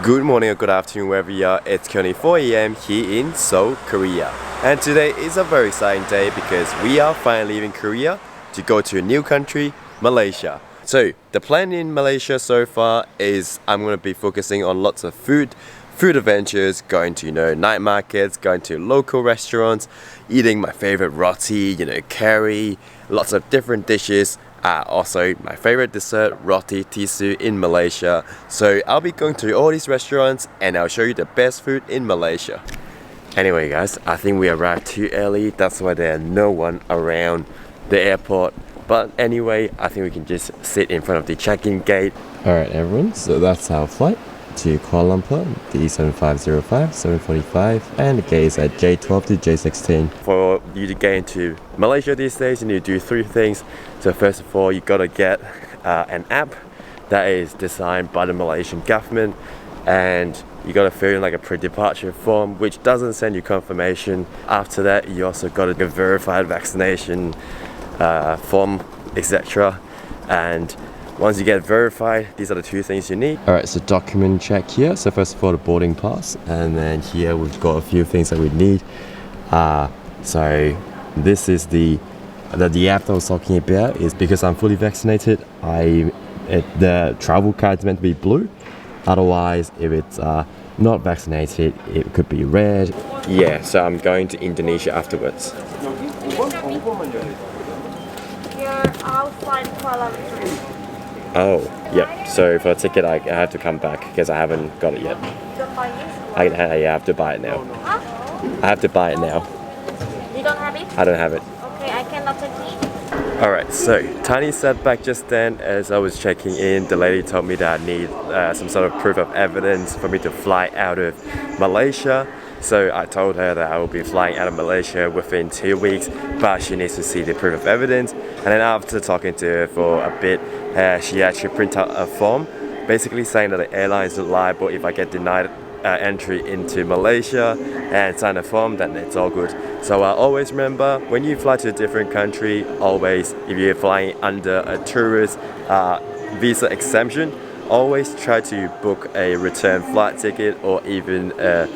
Good morning or good afternoon wherever you are. It's currently 4 a.m. here in Seoul, Korea. And today is a very exciting day because we are finally leaving Korea to go to a new country, Malaysia. So the plan in Malaysia so far is I'm going to be focusing on lots of food adventures, going to night markets, going to local restaurants, eating my favorite roti, curry, lots of different dishes. Also my favorite dessert, roti tisu in Malaysia. So I'll be going to all these restaurants and I'll show you the best food in Malaysia. Anyway guys, I think we arrived too early. That's why there's no one around the airport. But anyway, I think we can just sit in front of the check-in gate. Alright everyone, so that's our flight to Kuala Lumpur, D7505, 7:45, and the gate is at J12 to J16. For you to get into Malaysia these days, you need to do three things. So first of all, you gotta get an app that is designed by the Malaysian government, and you gotta fill in like a pre-departure form which doesn't send you confirmation. After that, you also gotta get a verified vaccination form, etc. And once you get verified, these are the two things you need. Alright, so document check here. So first of all, the boarding pass, and then here we've got a few things that we need. So this is the app that I was talking about. Is because I'm fully vaccinated, the travel card is meant to be blue. Otherwise, if it's not vaccinated, it could be red. Yeah, so I'm going to Indonesia afterwards. You're outside Kuala Lumpur. Oh, yep. So for a ticket, I have to come back because I haven't got it yet. I have to buy it now. Huh? I have to buy it now. You don't have it? I don't have it. Okay, I cannot take it. Alright, so tiny setback just then. As I was checking in, the lady told me that I need some sort of proof of evidence for me to fly out of Malaysia. So I told her that I will be flying out of Malaysia within 2 weeks, but she needs to see the proof of evidence. And then after talking to her for a bit, she actually printed out a form basically saying that the airline is liable if I get denied entry into Malaysia, and sign a form, then it's all good. So always remember, when you fly to a different country, always, if you're flying under a tourist visa exemption, always try to book a return flight ticket or even a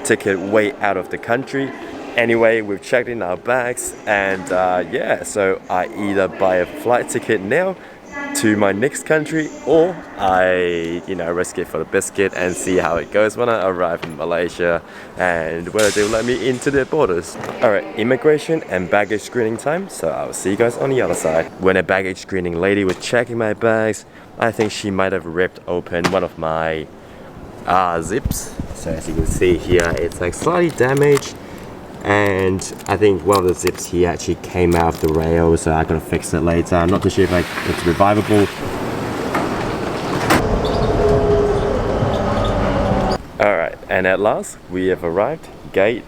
ticket way out of the country. Anyway, we've checked in our bags, and yeah, so I either buy a flight ticket now to my next country, or I risk it for the biscuit and see how it goes when I arrive in Malaysia and whether they'll let me into their borders. Alright, immigration and baggage screening time, so I'll see you guys on the other side. When a baggage screening lady was checking my bags, I think she might have ripped open one of my zips. So as you can see here, it's like slightly damaged, and I think one of the zips here actually came out of the rail, so I gotta fix it later. I'm not too sure if it's revivable. Alright, and at last we have arrived, gate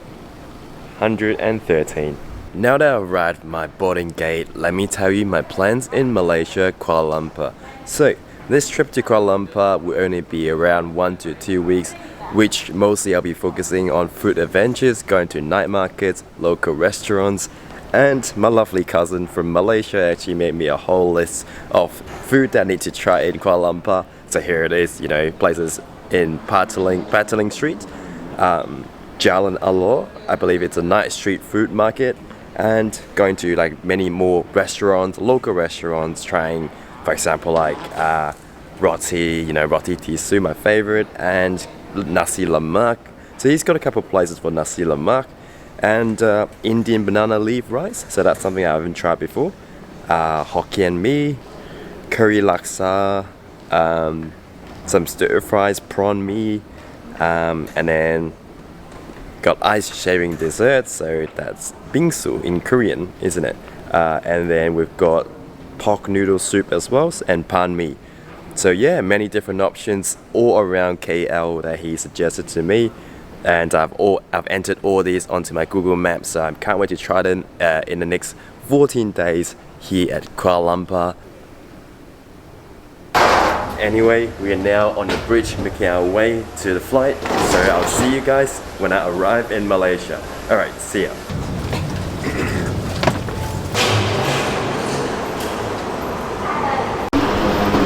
113. Now that I've arrived at my boarding gate, let me tell you my plans in Malaysia, Kuala Lumpur. So this trip to Kuala Lumpur will only be around 1 to 2 weeks, which mostly I'll be focusing on food adventures, going to night markets, local restaurants, and my lovely cousin from Malaysia actually made me a whole list of food that I need to try in Kuala Lumpur. So here it is, places in Petaling Street, Jalan Alor, I believe it's a night street food market, and going to like many more restaurants, local restaurants, trying, for example, like roti, roti tisu, my favorite, and nasi lemak. So he's got a couple of places for nasi lemak, and Indian banana leaf rice, so that's something I haven't tried before. Hokkien mee, curry laksa, some stir fries, prawn mee, and then got ice shaving dessert, so that's bingsu in Korean, isn't it? And then we've got pork noodle soup as well, and pan mee. So yeah, many different options all around KL that he suggested to me, and I've entered all these onto my Google Maps, so I can't wait to try them in the next 14 days here at Kuala Lumpur. Anyway, we are now on the bridge making our way to the flight, so I'll see you guys when I arrive in Malaysia. Alright, see ya.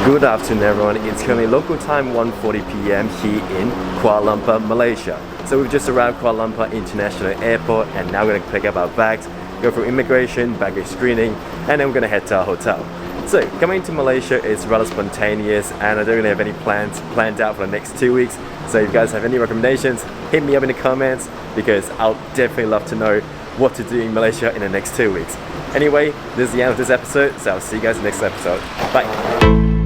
Good afternoon everyone, it's currently local time 1:40 p.m. here in Kuala Lumpur, Malaysia. So we've just arrived Kuala Lumpur International Airport and now we're going to pick up our bags, go through immigration, baggage screening, and then we're going to head to our hotel. So coming to Malaysia is rather spontaneous and I don't really have any plans planned out for the next 2 weeks. So if you guys have any recommendations, hit me up in the comments because I'll definitely love to know what to do in Malaysia in the next 2 weeks. Anyway, this is the end of this episode, so I'll see you guys in the next episode. Bye!